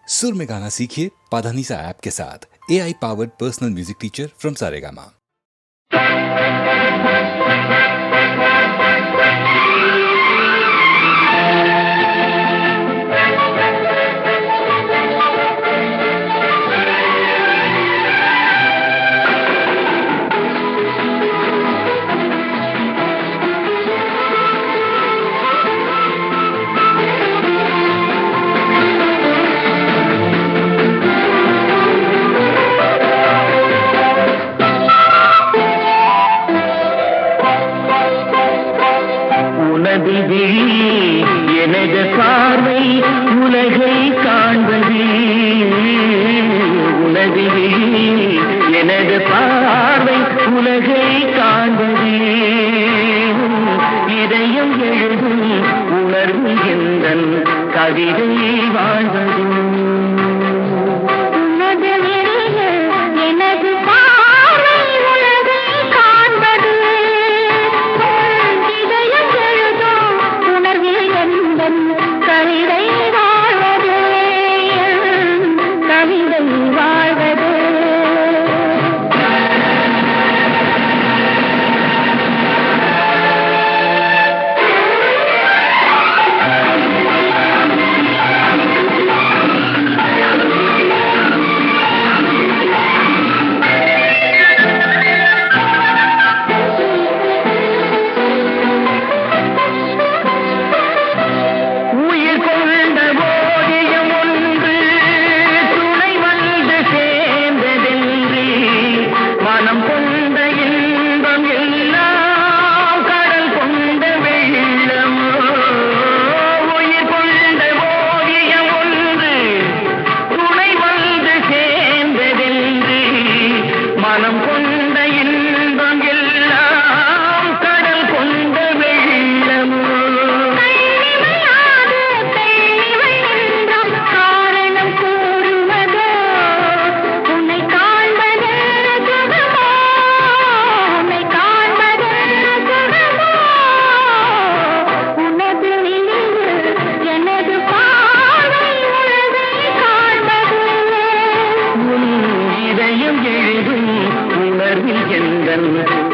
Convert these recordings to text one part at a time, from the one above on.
सुर में गाना सीखिए पाधानीसा ऐप के साथ। AI powered personal music teacher from Saregama. எனது பார்வை உலகை காண்பது, உனது எனது பார்வை உலகை காண்பது, இதயம் எழுதும் உணர்வு எந்தன் கவிதை வாழ்வது.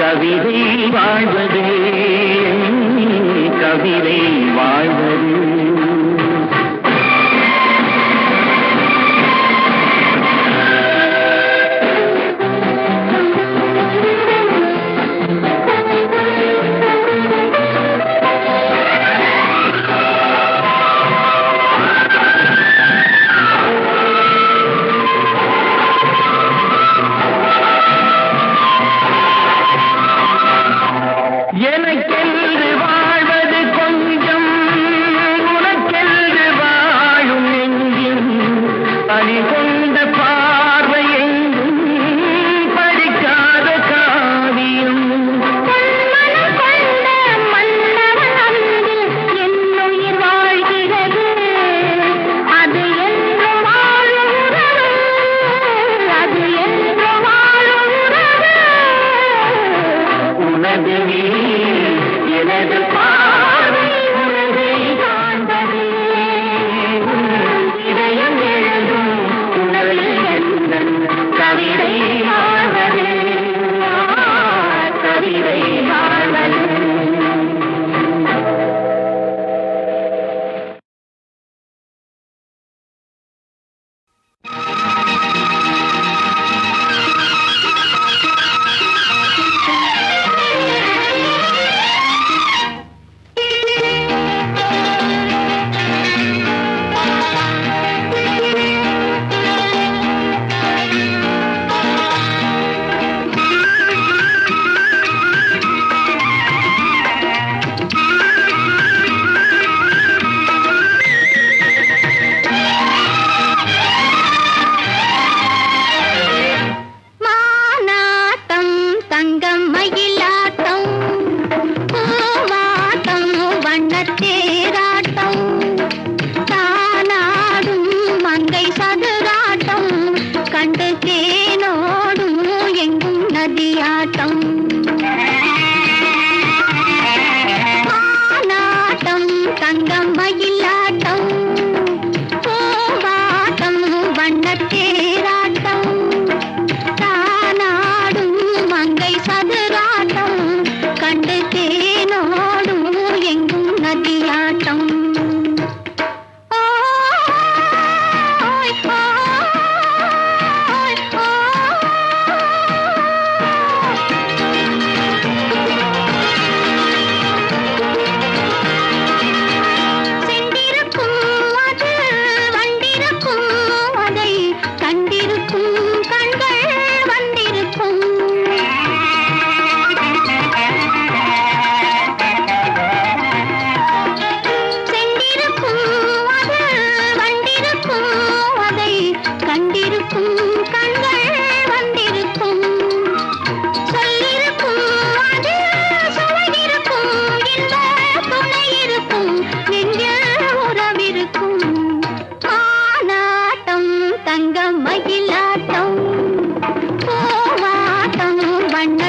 கவிதை வாழ்வது, கவிதை வாழ்வது. எனக்கென்று வாழ்வது கொஞ்சம், உனக்கென்று வாழும் நெஞ்சும், பணி கொண்ட பார்வை எங்கும் படிக்காத காவியம். எனது பார்வை உலகை காண்பது, இதயம் எழுதும் உணர்வு எந்தன் கவிதை வாழ்வது, கவிதை வாழ்வது. தங்கம் மயிலாட்டம் பூவாட்டம்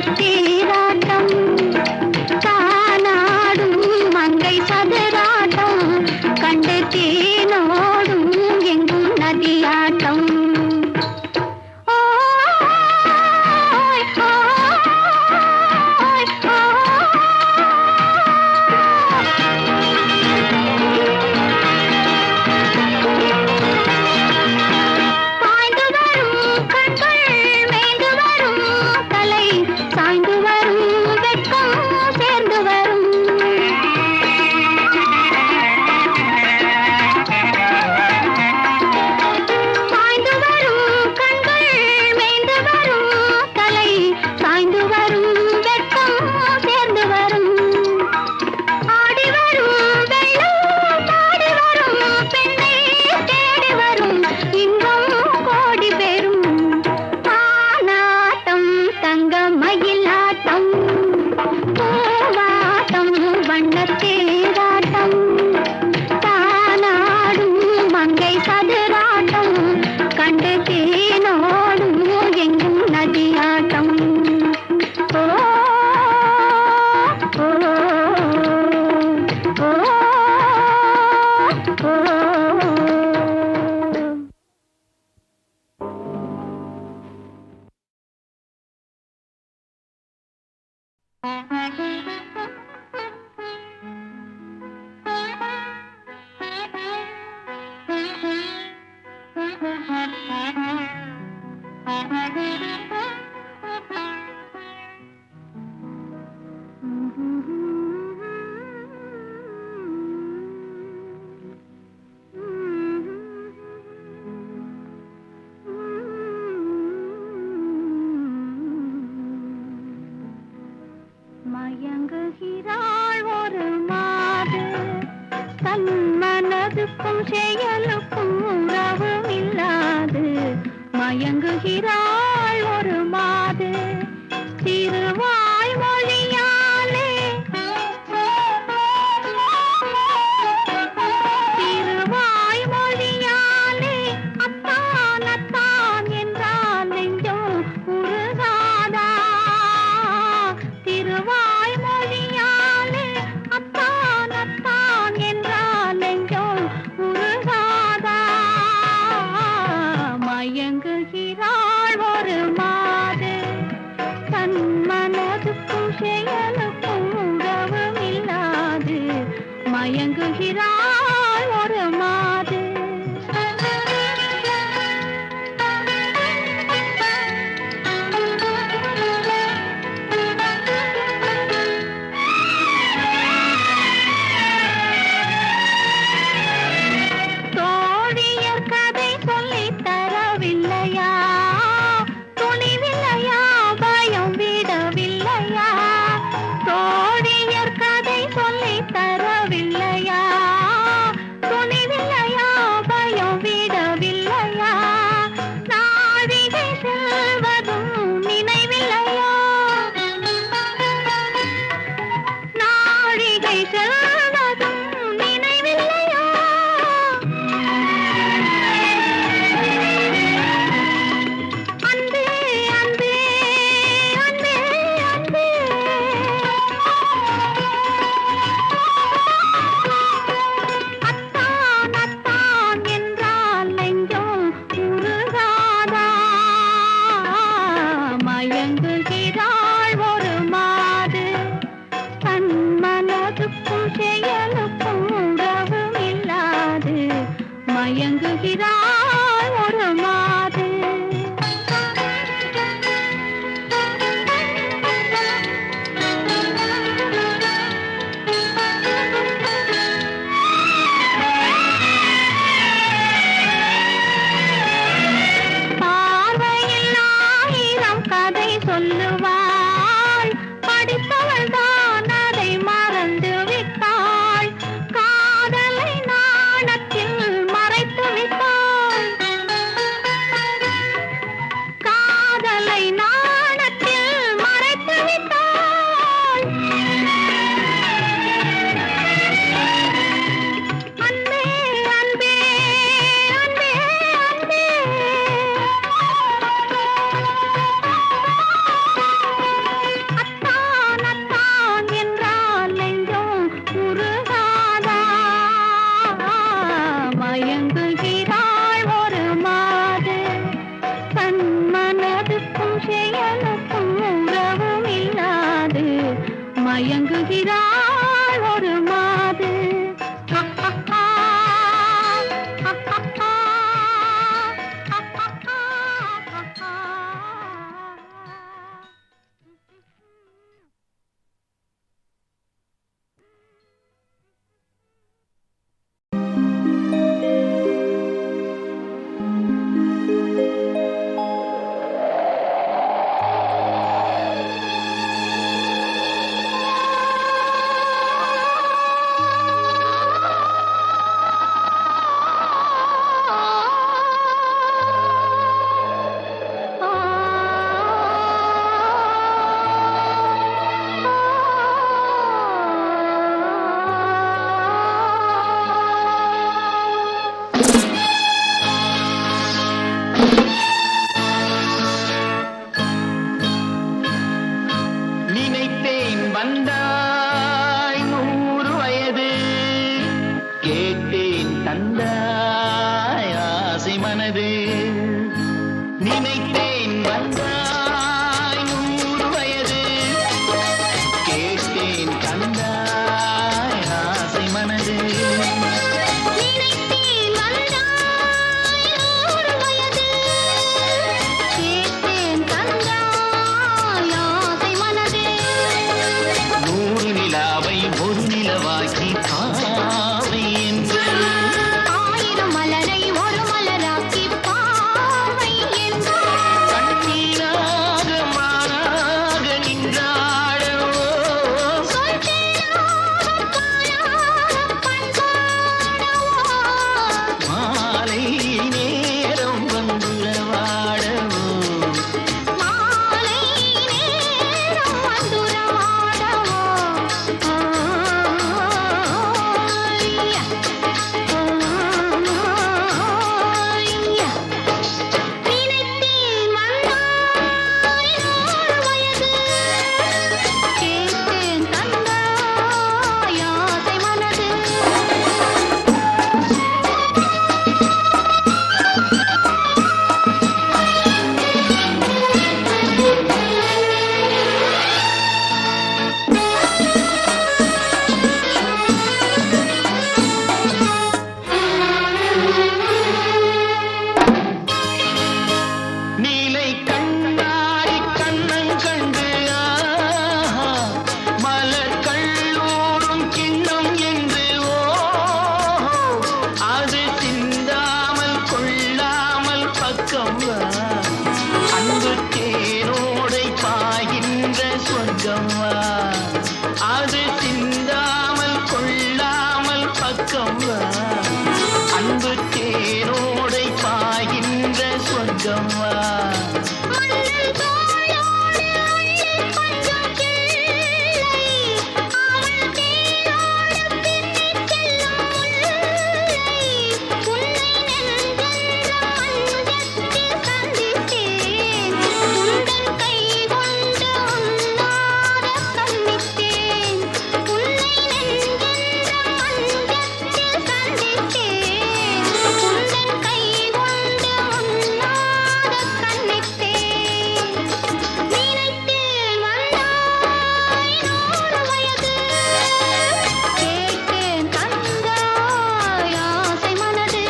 வண்ணத்தீராட்டம் தானாடும் மங்கை சதுராட்டம் கண்டு தேனோடும் எங்கும் நதியாட்டம் மயங்குகிறாள் ஒரு மாது தன் மனதுக்கும் செயலுக்கும் உறவும் இல்லாது மயங்குகிறாள் ஒரு மாது திருவாய் மொழியாலே திருவாய் மொழியாலே அத்தான் அத்தான் என்றால் நெஞ்சம் உருகாதா திருவாய் மொழியாலே அத்தான் அத்தான் என்றால் நெஞ்சம் உருகாதா மயங்குகிறாள் ஒரு மாது தன் மனதுக்கும் செயலுக்கும் உறவும் இல்லாது மயங்குகிறாள் ஒரு மாது தோழியர் கதை சொல்லித் தரவில்லையா துணிவில்லையா பயம் விடவில்லையா தோழியர் கதை சொல்லித் தரவில்லையா துணிவில்லையா பயம் விடவில்லையா நாழிகை செல்வதும் நினைவில்லையா நாழிகை செல்வதும் நினைவில்லையா அன்பே அன்பே அன்பே அன்பே அத்தான் அத்தான் என்றால் நெஞ்சம் உருகாதா மயங்குகிறாள் ஒரு மாது தன் மனதுக்கும் செயலுக்கும் உறவும் இல்லாது மயங்குகிறாள் ஒரு மாது பார்வையில் ஆயிரம் கதை சொல்லுவாள் படித்தவள் தான் அதை மறந்து விட்டாள் காதலை நாணத்தில் மறைத்து விட்டாள் நினைத்தேன் வந்தாய் 100 வயது, கேட்டேன் தந்தாய் ஆசை மனது. நினைத்தேன் வந்தாய் 100 வயது, கேட்டேன் தந்தாய் ஆசை மனது. நினைத்தேன் வந்தாய் 100 வயது, கேட்டேன் தந்தாய் ஆசை மனது. 100 நிலாவை ஒரு நிலவாக்கி பாவை என்று, 1000 மலரை ஒரு மலராக்கி பார்வை என்று. கண்ணீராக மாறாக நின்றாடவோ, சொல்தேனாக பாராக பண்பாடவோ, மாலை நேரம் வந்துறவாடவோ. மாலை நேரம் வந்துறவாடவோ. ஆய்யா, ஆய்யா. நினைத்தேன் வந்தாய் 100 வயது, கேட்டேன் தந்தாய் ஆசை மனது. நீலை கண்ணாடி கண்ணன் கண்டு, ஆஹா, மலர் கல்லூரும் கிண்ணம் என்று, ஓஹோ, அது சிந்தாமல் கொள்ளாமல் பக்கம் வா. அன்பு தேரோடை பாய்கின்ற சொர்க்கம் வா. அது சிந்தாமல் கொள்ளாமல் பக்கம் வா. அன்பு தேரோடை பாய்கின்ற சொர்க்கம் வா. மன்னன் தோளோடு அள்ளிக் கொஞ்சம் கிள்ளை, அவள் தேரோடு பின்னிச் செல்லும் முல்லை. உன்னை நெஞ்சென்ற மஞ்சத்தில் சந்தித்தேன், உந்தன் கை கொண்டு உன்னார கண்ணித்தேன். உன்னை நெஞ்சென்ற மஞ்சத்தில் சந்தித்தேன், உந்தன் கை கொண்டு உன்னார கண்ணித்தேன். நினைத்தேன் வந்தாய் 100 வயது, கேட்டேன் தந்தாய் ஆசை மனது.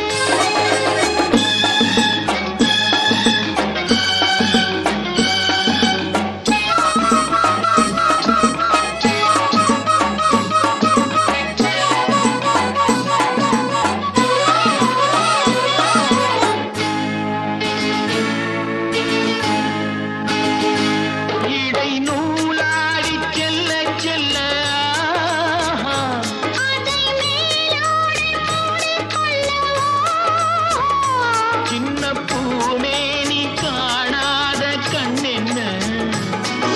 இடை நூலாடி செல்ல செல்ல, ஆஹா, அதை மேலோடு மூடிக்கொள்ளவோ, சின்ன பூமேனி காணாத கண்ணென்ன,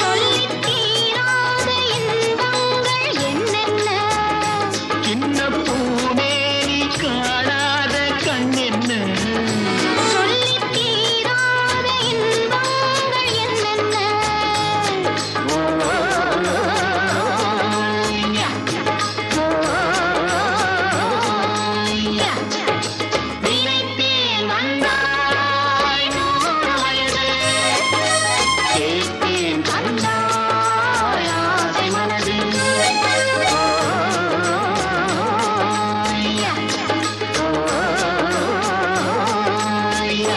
சொல்லித் தீராத இன்பங்கள் என்னென்ன. சின்ன பூமேனி காணாத கண்ணென்ன. சொல்லித் தீராத இன்பங்கள் என்னென்ன. நினைத்தேன் வந்தாய் 100 வயது, கேட்டேன் தந்தாய் ஆசை மனது. ஆய்யா, ஆய்யா.